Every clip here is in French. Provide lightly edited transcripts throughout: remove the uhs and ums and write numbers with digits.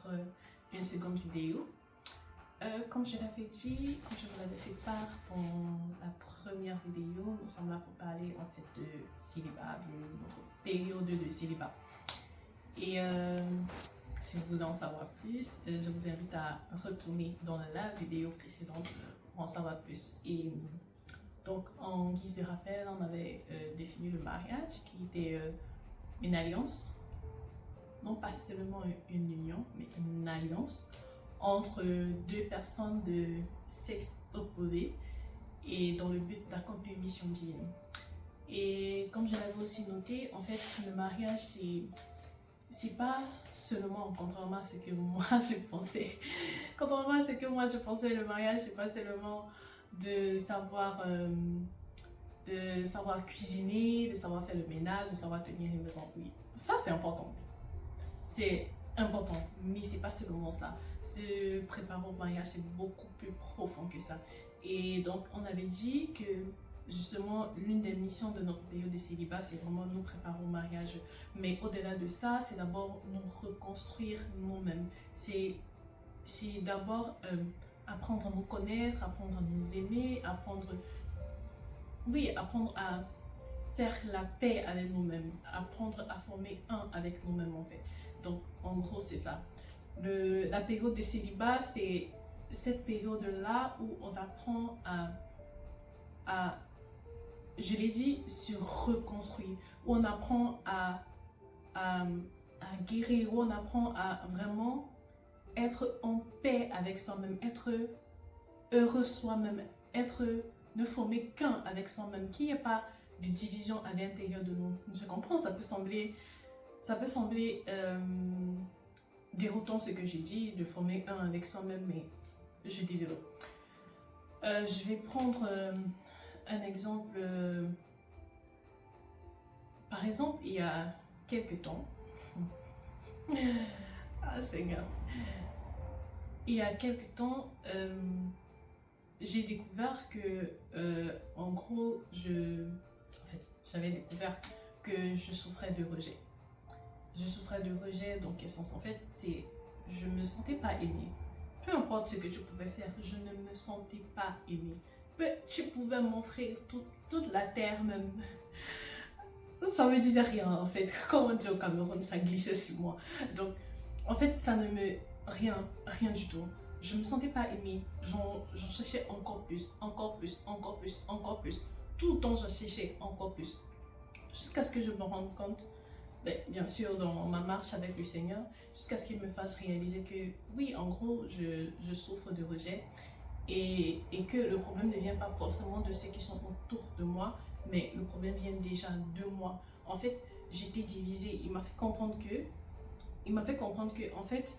pour une seconde vidéo. Comme je l'avais dit, comme je vous l'avais fait part dans la première vidéo, nous sommes là pour parler en fait de célibat, de notre période de célibat. Et si vous voulez en savoir plus, je vous invite à retourner dans la vidéo précédente pour en savoir plus. Et donc, en guise de rappel, on avait défini le mariage qui était une alliance, non pas seulement une union, mais une alliance entre deux personnes de sexe opposé et dans le but d'accomplir une mission divine. Et comme je l'avais aussi noté, en fait, le mariage, c'est pas seulement, contrairement à ce que moi je pensais, contrairement à ce que moi je pensais, le mariage, c'est pas seulement de savoir cuisiner, de savoir faire le ménage, de savoir tenir une maison. Oui, ça c'est important. C'est important, mais c'est pas seulement ça. Se préparer au mariage, c'est beaucoup plus profond que ça. Et donc, on avait dit que justement, l'une des missions de notre période de célibat, c'est vraiment nous préparer au mariage. Mais au-delà de ça, c'est d'abord nous reconstruire nous-mêmes. C'est d'abord apprendre à nous connaître, apprendre à nous aimer, apprendre à faire la paix avec nous-mêmes, apprendre à former un avec nous-mêmes en fait. Donc, en gros, c'est ça. La période de célibat, c'est cette période-là où on apprend à, je l'ai dit, se reconstruire, où on apprend à guérir, où on apprend à vraiment être en paix avec soi-même, être heureux soi-même, ne former qu'un avec soi-même, qu'il n'y ait pas de division à l'intérieur de nous. Je comprends, ça peut sembler déroutant ce que j'ai dit, de former un avec soi-même, mais je dis de l'autre. Je vais prendre un exemple. Par exemple, il y a quelques temps, ah Seigneur, il y a quelques temps, j'ai découvert que, en gros, j'avais découvert que je souffrais de rejet. Je souffrais de rejet dans quel sens? En fait, je me sentais pas aimée. Peu importe ce que tu pouvais faire, je ne me sentais pas aimée. Tu pouvais m'offrir toute la terre même. Ça me disait rien en fait. Comme on dit au Cameroun, ça glissait sur moi. Donc, en fait, rien du tout. Je me sentais pas aimée. J'en cherchais encore plus. Tout le temps, j'en cherchais encore plus. Jusqu'à ce que je me rende compte, bien sûr, dans ma marche avec le Seigneur, jusqu'à ce qu'il me fasse réaliser que, oui, en gros, je souffre de rejet et que le problème ne vient pas forcément de ceux qui sont autour de moi, mais le problème vient déjà de moi. En fait, j'étais divisée. Il m'a fait comprendre que, en fait,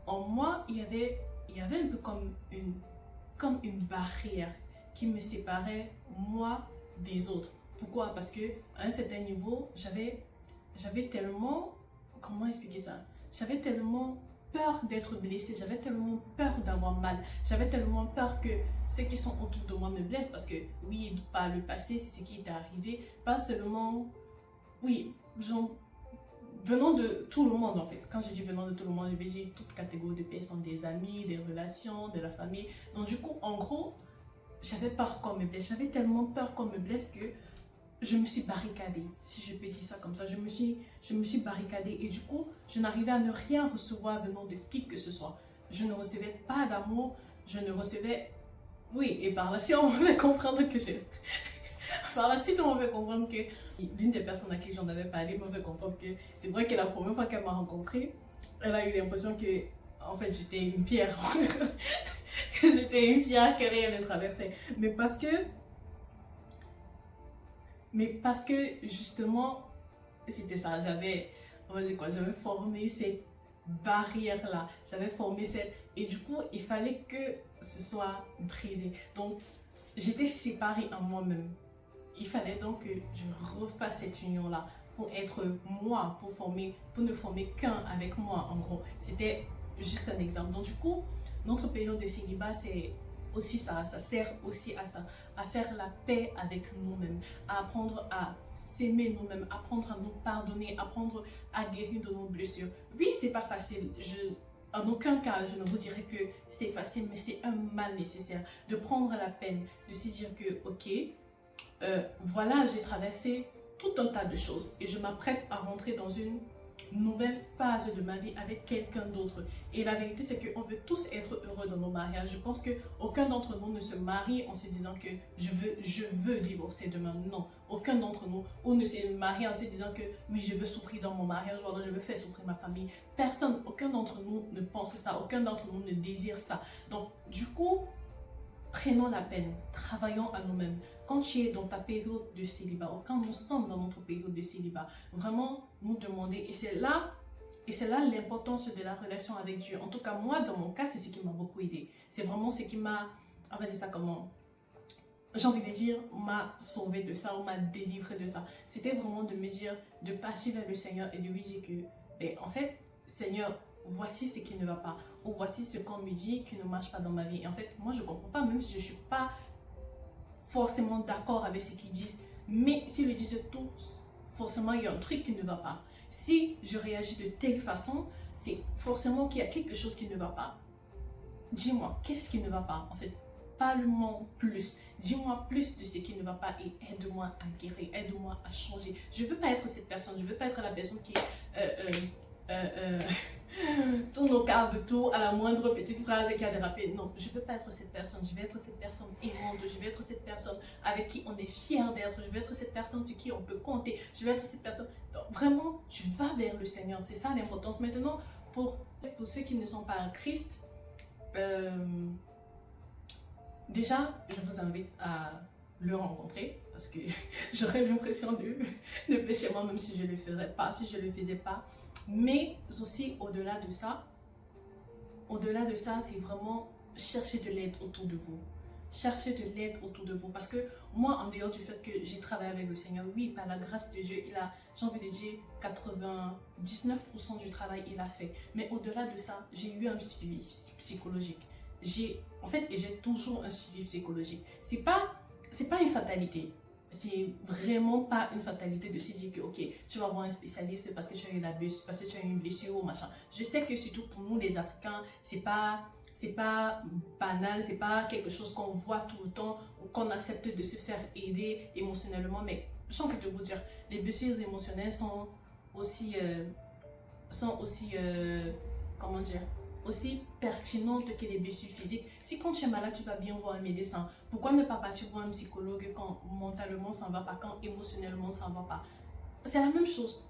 en moi, il y avait un peu comme une barrière qui me séparait, moi, des autres. Pourquoi? Parce que à un certain niveau, j'avais tellement, comment expliquer ça? J'avais tellement peur d'être blessée, j'avais tellement peur d'avoir mal, j'avais tellement peur que ceux qui sont autour de moi me blessent parce que oui, par le passé, c'est ce qui était arrivé, pas seulement, oui, venant de tout le monde en fait. Quand je dis venant de tout le monde, je veux dire toute catégorie de personnes, des amis, des relations, de la famille. Donc du coup, en gros, j'avais peur qu'on me blesse, j'avais tellement peur qu'on me blesse que je me suis barricadée, si je peux dire ça comme ça. Je me suis barricadée et du coup, je n'arrivais à ne rien recevoir venant de qui que ce soit. Je ne recevais pas d'amour, je ne recevais... Oui, et par la suite, on m'a fait comprendre que par la suite, on m'a fait comprendre que l'une des personnes à qui j'en avais parlé m'a fait comprendre que c'est vrai que la première fois qu'elle m'a rencontrée, elle a eu l'impression que, en fait, j'étais une pierre. Que j'étais une pierre que rien ne traversait. Mais parce que justement, c'était ça, j'avais formé cette barrière-là, et du coup, il fallait que ce soit brisé. Donc, j'étais séparée en moi-même. Il fallait donc que je refasse cette union-là pour être moi, pour ne former qu'un avec moi, en gros. C'était juste un exemple. Donc, du coup, notre période de célibat, c'est aussi ça sert aussi à ça, à faire la paix avec nous-mêmes, à apprendre à s'aimer nous-mêmes, apprendre à nous pardonner, apprendre à guérir de nos blessures. Oui, c'est pas facile, en aucun cas, je ne vous dirais que c'est facile, mais c'est un mal nécessaire de prendre la peine de se dire que, ok, voilà, j'ai traversé tout un tas de choses et je m'apprête à rentrer dans une nouvelle phase de ma vie avec quelqu'un d'autre. Et la vérité, c'est qu'on veut tous être heureux dans nos mariages. Je pense qu'aucun d'entre nous ne se marie en se disant que je veux divorcer demain. Non, aucun d'entre nous. Ou ne se marie en se disant que oui, je veux souffrir dans mon mariage ou alors je veux faire souffrir ma famille. Personne, aucun d'entre nous ne pense ça. Aucun d'entre nous ne désire ça. Donc, du coup, prenons la peine, travaillons à nous-mêmes. Quand tu es dans ta période de célibat, ou quand nous sommes dans notre période de célibat, vraiment nous demander, et c'est là l'importance de la relation avec Dieu. En tout cas, moi, dans mon cas, c'est ce qui m'a beaucoup aidé. C'est vraiment ce qui m'a, on va dire ça comment, j'ai envie de dire, m'a sauvé de ça, ou m'a délivré de ça. C'était vraiment de me dire, de partir vers le Seigneur et de lui dire que, ben, en fait, Seigneur, voici ce qui ne va pas, ou voici ce qu'on me dit qui ne marche pas dans ma vie. Et en fait, moi, je ne comprends pas, même si je ne suis pas forcément d'accord avec ce qu'ils disent, mais s'ils le disent tous, forcément, il y a un truc qui ne va pas. Si je réagis de telle façon, c'est forcément qu'il y a quelque chose qui ne va pas. Dis-moi, qu'est-ce qui ne va pas? En fait, parle-moi plus. Dis-moi plus de ce qui ne va pas et aide-moi à guérir, aide-moi à changer. Je ne veux pas être cette personne, je ne veux pas être la personne qui tourne au quart de tour à la moindre petite phrase et qui a dérapé. Non, je ne veux pas être cette personne. Je vais être cette personne aimante. Je vais être cette personne avec qui on est fier d'être. Je vais être cette personne sur qui on peut compter. Je vais être cette personne. Donc, vraiment, tu vas vers le Seigneur. C'est ça l'importance. Maintenant, pour ceux qui ne sont pas en Christ, déjà, je vous invite à le rencontrer parce que j'aurais l'impression de pécher moi même si je ne le ferais pas, si je ne le faisais pas. Mais aussi, au-delà de ça, c'est vraiment chercher de l'aide autour de vous. Chercher de l'aide autour de vous. Parce que moi, en dehors du fait que j'ai travaillé avec le Seigneur, oui, par la grâce de Dieu, j'ai envie de dire, 99% du travail, il a fait. Mais au-delà de ça, j'ai eu un suivi psychologique. J'ai toujours un suivi psychologique. C'est pas une fatalité. C'est vraiment pas une fatalité de se dire que ok, tu vas voir un spécialiste parce que tu as eu parce que tu as eu une blessure ou machin. Je sais que surtout pour nous les Africains, c'est pas banal, c'est pas quelque chose qu'on voit tout le temps ou qu'on accepte de se faire aider émotionnellement, mais j'ai envie de vous dire, les blessures émotionnelles sont aussi comment dire, aussi pertinente que les blessures physiques. Si quand tu es malade, tu vas bien voir un médecin, pourquoi ne pas partir voir un psychologue quand mentalement ça ne va pas, quand émotionnellement ça ne va pas? C'est la même chose.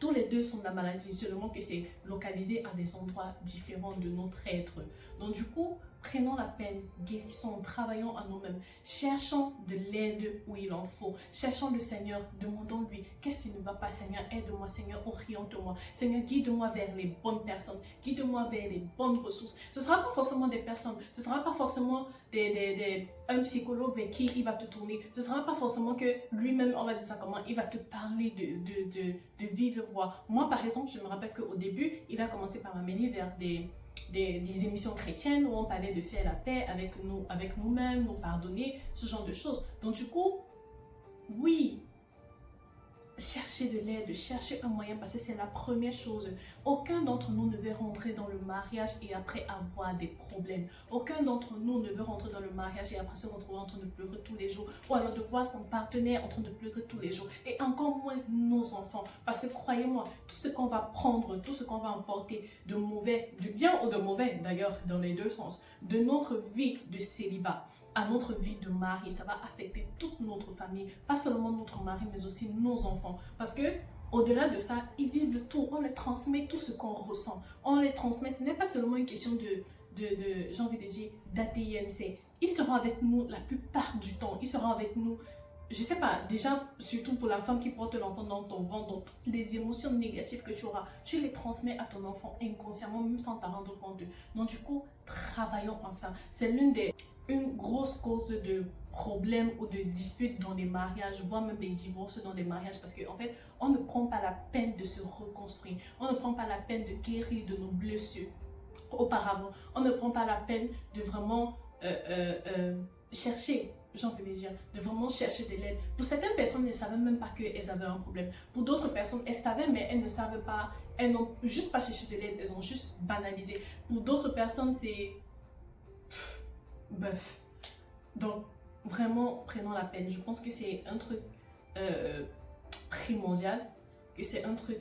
Tous les deux sont de la maladie, seulement que c'est localisé à des endroits différents de notre être. Donc du coup, prenons la peine, guérissons, travaillons à nous-mêmes, cherchons de l'aide où il en faut, cherchons le Seigneur, demandons-lui, qu'est-ce qui ne va pas, Seigneur, aide-moi, Seigneur, oriente-moi, Seigneur, guide-moi vers les bonnes personnes, guide-moi vers les bonnes ressources. Ce ne sera pas forcément des personnes, ce ne sera pas forcément un psychologue vers qui il va te tourner, ce ne sera pas forcément que lui-même, on va dire ça comment, il va te parler de vive voix. Moi, par exemple, je me rappelle qu'au début, il a commencé par m'amener vers des émissions chrétiennes où on parlait de faire la paix avec nous-mêmes, nous pardonner, ce genre de choses. Donc du coup, oui, chercher de l'aide, chercher un moyen parce que c'est la première chose. Aucun d'entre nous ne veut rentrer dans le mariage et après avoir des problèmes. Aucun d'entre nous ne veut rentrer dans le mariage et après se retrouver en train de pleurer tous les jours ou alors de voir son partenaire en train de pleurer tous les jours et encore moins nos enfants. Parce que croyez-moi, tout ce qu'on va prendre, tout ce qu'on va emporter de mauvais, de bien ou de mauvais d'ailleurs dans les deux sens, de notre vie de célibat à notre vie de mari, ça va affecter toute notre famille, pas seulement notre mari mais aussi nos enfants. Parce que au-delà de ça, ils vivent tout, on les transmet tout ce qu'on ressent, on les transmet, ce n'est pas seulement une question j'ai envie de dire, d'ADN, ils seront avec nous la plupart du temps, ils seront avec nous, je sais pas, déjà, surtout pour la femme qui porte l'enfant dans ton ventre, donc toutes les émotions négatives que tu auras, tu les transmets à ton enfant inconsciemment, même sans t'en rendre compte. Donc du coup, travaillons en ça. C'est une grosse cause de problèmes ou de disputes dans les mariages, voire même des divorces dans les mariages, parce qu'en fait, on ne prend pas la peine de se reconstruire, on ne prend pas la peine de guérir de nos blessures auparavant, on ne prend pas la peine de vraiment chercher j'ai envie de dire, de vraiment chercher de l'aide. Pour certaines personnes, elles ne savaient même pas qu'elles avaient un problème. Pour d'autres personnes, elles savaient, mais elles ne savaient pas. Elles n'ont juste pas cherché de l'aide, elles ont juste banalisé. Pour d'autres personnes, c'est... Bof. Donc, vraiment, prenons la peine. Je pense que c'est un truc primordial, que c'est un truc...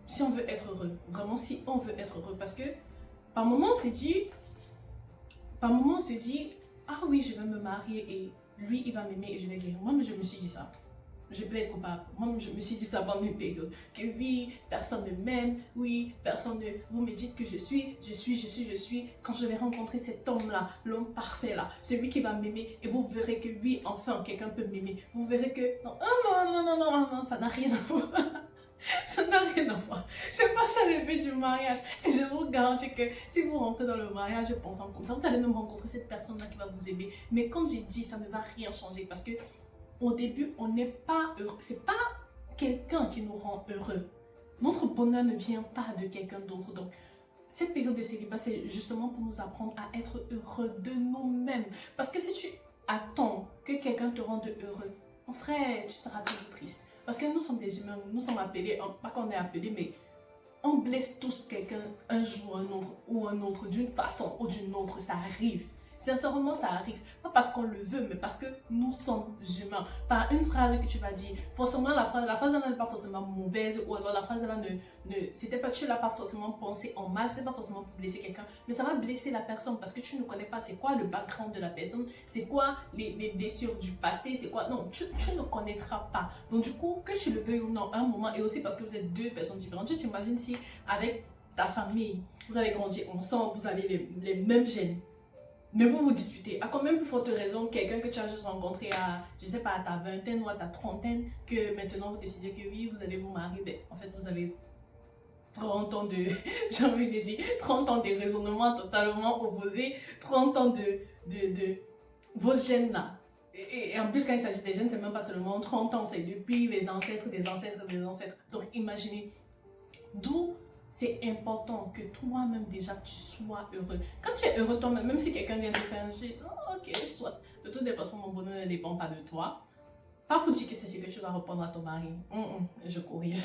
si on veut être heureux, vraiment si on veut être heureux, parce que par moment on s'est dit, ah oui, je vais me marier et lui il va m'aimer et je vais guérir. Moi, mais je me suis dit ça. Je plaide coupable. Moi, je me suis dit ça pendant une période. Que oui, personne ne m'aime. Oui, personne ne... Vous me dites que je suis. Quand je vais rencontrer cet homme-là, l'homme parfait là, celui qui va m'aimer. Et vous verrez que oui, enfin, quelqu'un peut m'aimer. Vous verrez que... Non, non, ça n'a rien à voir. Ça n'a rien à voir. C'est pas ça le but du mariage. Et je vous garantis que si vous rentrez dans le mariage pensant comme ça, vous allez même rencontrer cette personne-là qui va vous aimer. Mais comme j'ai dit, ça ne va rien changer parce que au début, on n'est pas heureux. C'est pas quelqu'un qui nous rend heureux. Notre bonheur ne vient pas de quelqu'un d'autre. Donc, cette période de célibat, c'est justement pour nous apprendre à être heureux de nous-mêmes. Parce que si tu attends que quelqu'un te rende heureux, mon frère, tu seras toujours triste. Parce que nous sommes des humains, nous sommes appelés, pas qu'on est appelés, mais on blesse tous quelqu'un un jour ou un autre, d'une façon ou d'une autre, ça arrive. Sincèrement, ça arrive. Pas parce qu'on le veut, mais parce que nous sommes humains. Par une phrase que tu vas dire, forcément la phrase là n'est pas forcément mauvaise, ou alors la phrase là c'était pas, tu l'as pas forcément pensé en mal, c'est pas forcément pour blesser quelqu'un, mais ça va blesser la personne parce que tu ne connais pas c'est quoi le background de la personne, c'est quoi les blessures du passé, c'est quoi, non, tu ne connaîtras pas. Donc du coup, que tu le veuilles ou non, un moment, et aussi parce que vous êtes deux personnes différentes, tu t'imagines si avec ta famille, vous avez grandi ensemble, vous avez les mêmes gènes, mais vous vous disputez. À combien plus forte raison, quelqu'un que tu as juste rencontré à, je sais pas, à ta vingtaine ou à ta trentaine, que maintenant vous décidez que oui, vous allez vous marier, ben, en fait, vous avez 30 ans de, j'ai envie de dire, 30 ans de raisonnement totalement opposés, 30 ans de vos gènes là. Et en plus, quand il s'agit des gènes, c'est même pas seulement 30 ans, c'est depuis les ancêtres, des ancêtres, des ancêtres. Donc imaginez, d'où c'est important que toi-même déjà tu sois heureux. Quand tu es heureux toi-même, même si quelqu'un vient te faire un jeu, oh, ok, soit. De toutes les façons, mon bonheur ne dépend pas de toi. Pas pour dire que c'est ce que tu vas répondre à ton mari. Je corrige.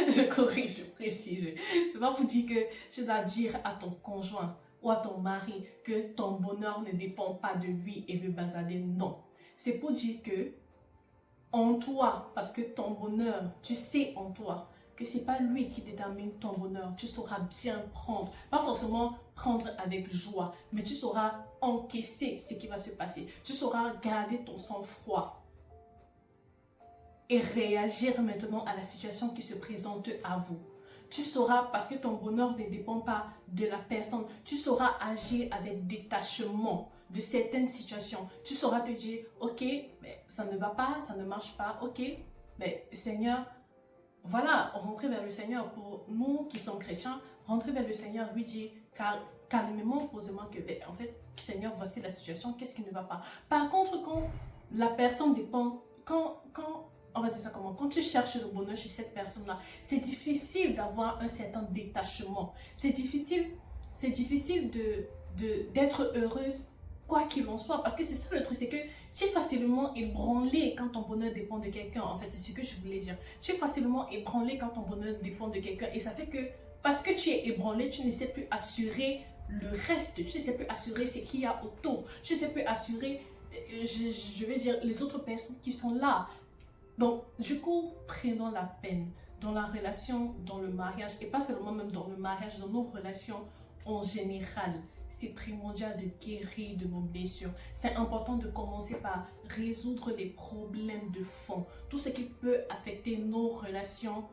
Je corrige, je précise. C'est pas pour dire que tu dois dire à ton conjoint ou à ton mari que ton bonheur ne dépend pas de lui et veut basader. Non. C'est pour dire que en toi, parce que ton bonheur, tu sais en toi, que c'est pas lui qui détermine ton bonheur. Tu sauras bien prendre, pas forcément prendre avec joie, mais tu sauras encaisser ce qui va se passer. Tu sauras garder ton sang-froid et réagir maintenant à la situation qui se présente à vous. Tu sauras, parce que ton bonheur ne dépend pas de la personne, tu sauras agir avec détachement de certaines situations. Tu sauras te dire, ok, mais ça ne va pas, ça ne marche pas, ok, mais Seigneur, voilà, rentrer vers le Seigneur. Pour nous qui sommes chrétiens, rentrer vers le Seigneur, lui dire calmement, posément que, en fait, Seigneur, voici la situation, qu'est-ce qui ne va pas. Par contre, quand la personne dépend, on va dire ça comment, quand tu cherches le bonheur chez cette personne-là, c'est difficile d'avoir un certain détachement. C'est difficile d'être heureuse quoi qu'il en soit, parce que c'est ça le truc, c'est que tu es facilement ébranlé quand ton bonheur dépend de quelqu'un. En fait, c'est ce que je voulais dire. Tu es facilement ébranlé quand ton bonheur dépend de quelqu'un, et ça fait que parce que tu es ébranlé, tu ne sais plus assurer le reste, tu ne sais plus assurer ce qu'il y a autour, tu ne sais plus assurer, je vais dire, les autres personnes qui sont là. Donc, du coup, prenons la peine dans la relation, dans le mariage, et pas seulement même dans le mariage, dans nos relations en général. C'est primordial de guérir de nos blessures. C'est important de commencer par résoudre les problèmes de fond. Tout ce qui peut affecter nos relations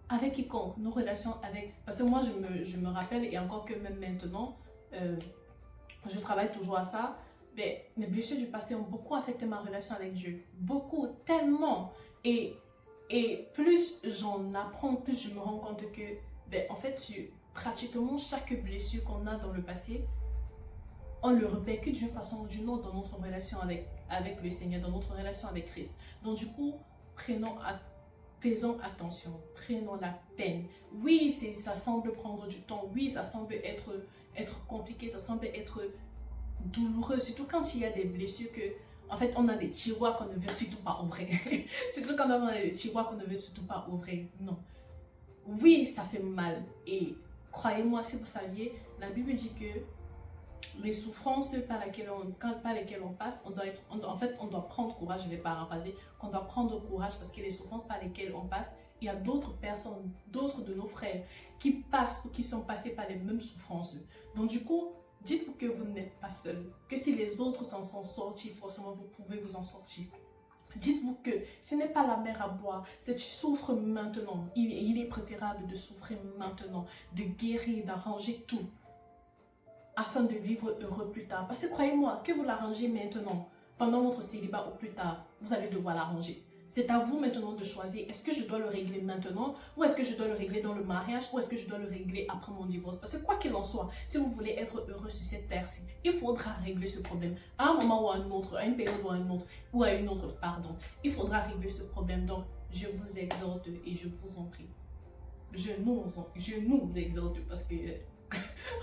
avec quiconque, nos relations avec... Parce que moi, je me rappelle, et encore que même maintenant, je travaille toujours à ça, mais mes blessures du passé ont beaucoup affecté ma relation avec Dieu. Beaucoup, tellement. Et plus j'en apprends, plus je me rends compte que, en fait, pratiquement chaque blessure qu'on a dans le passé, on le répercute d'une façon ou d'une autre dans notre relation avec le Seigneur, dans notre relation avec Christ. Donc du coup, faisons attention, prenons la peine. Oui, ça semble prendre du temps, oui, ça semble être compliqué, ça semble être douloureux, surtout quand il y a des blessures que, en fait, on a des tiroirs qu'on ne veut surtout pas ouvrir. Surtout quand on a des tiroirs qu'on ne veut surtout pas ouvrir. Non. Oui, ça fait mal. Et croyez-moi, si vous saviez, la Bible dit que les souffrances par lesquelles on passe, en fait, on doit prendre courage, je vais paraphraser, qu'on doit prendre courage parce que les souffrances par lesquelles on passe, il y a d'autres personnes, d'autres de nos frères qui sont passés par les mêmes souffrances. Donc du coup, dites-vous que vous n'êtes pas seul, que si les autres s'en sont sortis, forcément vous pouvez vous en sortir. Dites-vous que ce n'est pas la mer à boire, c'est tu souffres maintenant. Il est préférable de souffrir maintenant, de guérir, d'arranger tout afin de vivre heureux plus tard. Parce que croyez-moi, que vous l'arrangez maintenant, pendant votre célibat ou plus tard, vous allez devoir l'arranger. C'est à vous maintenant de choisir, est-ce que je dois le régler maintenant ou est-ce que je dois le régler dans le mariage ou est-ce que je dois le régler après mon divorce? Parce que quoi qu'il en soit, si vous voulez être heureux sur cette terre-ci, il faudra régler ce problème à un moment ou à un autre, à une période ou à un autre, ou à une autre, pardon. Il faudra régler ce problème. Donc, je vous exhorte et je vous en prie. Je nous exhorte parce que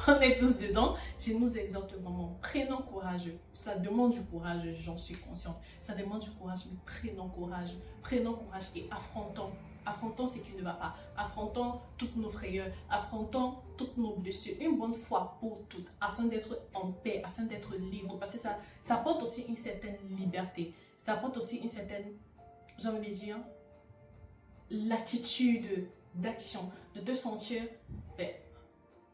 on est tous dedans. Je nous exhorte vraiment, prenons courage. Ça demande du courage, j'en suis consciente. Ça demande du courage, mais prenons courage. Prenons courage et affrontons. Affrontons ce qui ne va pas. Affrontons toutes nos frayeurs. Affrontons toutes nos blessures. Une bonne fois pour toutes. Afin d'être en paix, afin d'être libre. Parce que ça apporte aussi une certaine liberté. Ça apporte aussi une certaine, j'ai envie de dire, l'attitude d'action. De te sentir...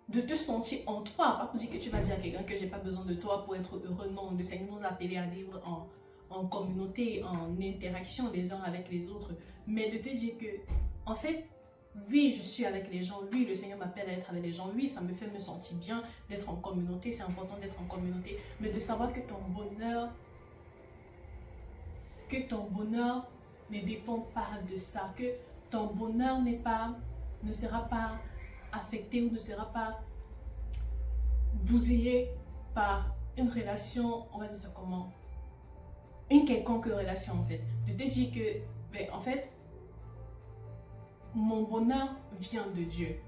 de te sentir en toi, pas pour dire que tu vas dire à quelqu'un que j'ai pas besoin de toi pour être heureux. Non, le Seigneur nous a appelés à vivre en communauté, en interaction les uns avec les autres, mais de te dire que, en fait, oui, je suis avec les gens, oui, le Seigneur m'appelle à être avec les gens, oui, ça me fait me sentir bien d'être en communauté, c'est important d'être en communauté, mais de savoir que ton bonheur ne dépend pas de ça, que ton bonheur ne sera pas affecté ou ne sera pas bousillé par une relation, on va dire ça comment, une quelconque relation en fait. De te dire que, ben, en fait, mon bonheur vient de Dieu.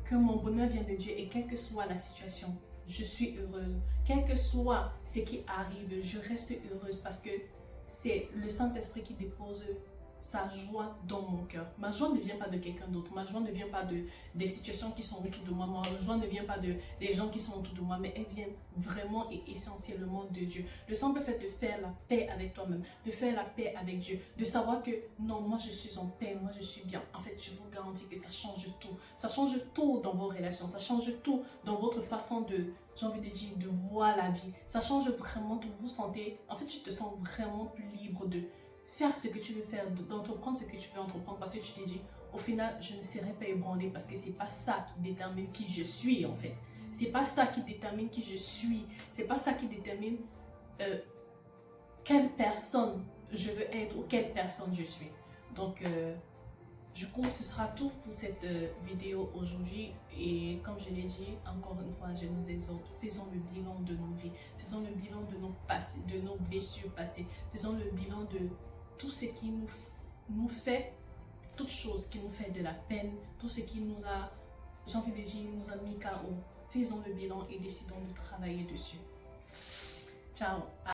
Que mon bonheur vient de Dieu et quelle que soit la situation, je suis heureuse. Quel que soit ce qui arrive, je reste heureuse parce que c'est le Saint-Esprit qui dépose sa joie dans mon cœur. Ma joie ne vient pas de quelqu'un d'autre. Ma joie ne vient pas des situations qui sont autour de moi. Ma joie ne vient pas des gens qui sont autour de moi, mais elle vient vraiment et essentiellement de Dieu. Le simple fait de faire la paix avec toi-même, de faire la paix avec Dieu, de savoir que non, moi je suis en paix, moi je suis bien. En fait, je vous garantis que ça change tout. Ça change tout dans vos relations. Ça change tout dans votre façon de, j'ai envie de dire, de voir la vie. Ça change vraiment tout. Vous vous sentez, en fait, tu te sens vraiment plus libre de faire ce que tu veux faire, d'entreprendre ce que tu veux entreprendre parce que tu t'es dit, au final, je ne serai pas ébranlée parce que c'est pas ça qui détermine qui je suis en fait. C'est pas ça qui détermine qui je suis. C'est pas ça qui détermine quelle personne je veux être ou quelle personne je suis. Donc, du coup, ce sera tout pour cette vidéo aujourd'hui. Et comme je l'ai dit, encore une fois, je nous exhorte, faisons le bilan de nos vies. Faisons le bilan de nos passés, de nos blessures passées. Faisons le bilan de tout ce qui nous fait, toute chose qui nous fait de la peine, tout ce qui nous a, j'ai envie de dire, nous a mis KO. Faisons le bilan et décidons de travailler dessus. Ciao.